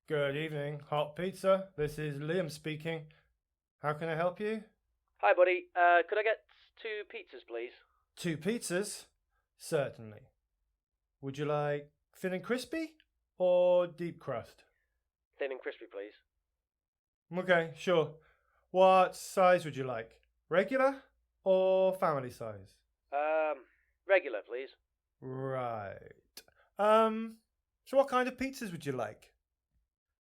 Good evening, Hot Pizza. This is Liam speaking. How can I help you? Hi, buddy. Could I get 2 pizzas, please? 2 pizzas? Certainly. Would you like thin and crispy or deep crust? Thin and crispy, please. Okay, sure. What size would you like? Regular or family size? Regular, please. Right. So what kind of pizzas would you like?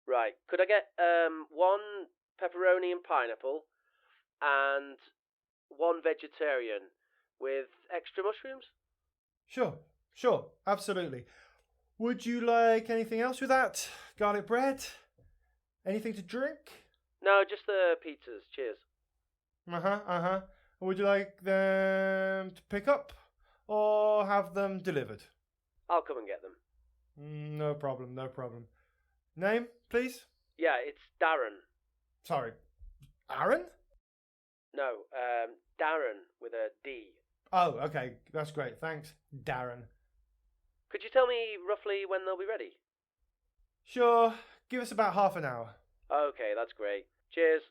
Right. Could I get 1 pepperoni and pineapple, and 1 vegetarian with extra mushrooms? Sure, absolutely. Would you like anything else with that? Garlic bread? Anything to drink? No, just the pizzas. Cheers. Uh-huh. Would you like them to pick up or have them delivered? I'll come and get them. No problem. Name, please? Yeah, it's Darren. Sorry, Aaron? No, Darren with a D. Oh, okay, that's great. Thanks, Darren. Could you tell me roughly when they'll be ready? Sure, give us about half an hour. Okay, that's great. Cheers.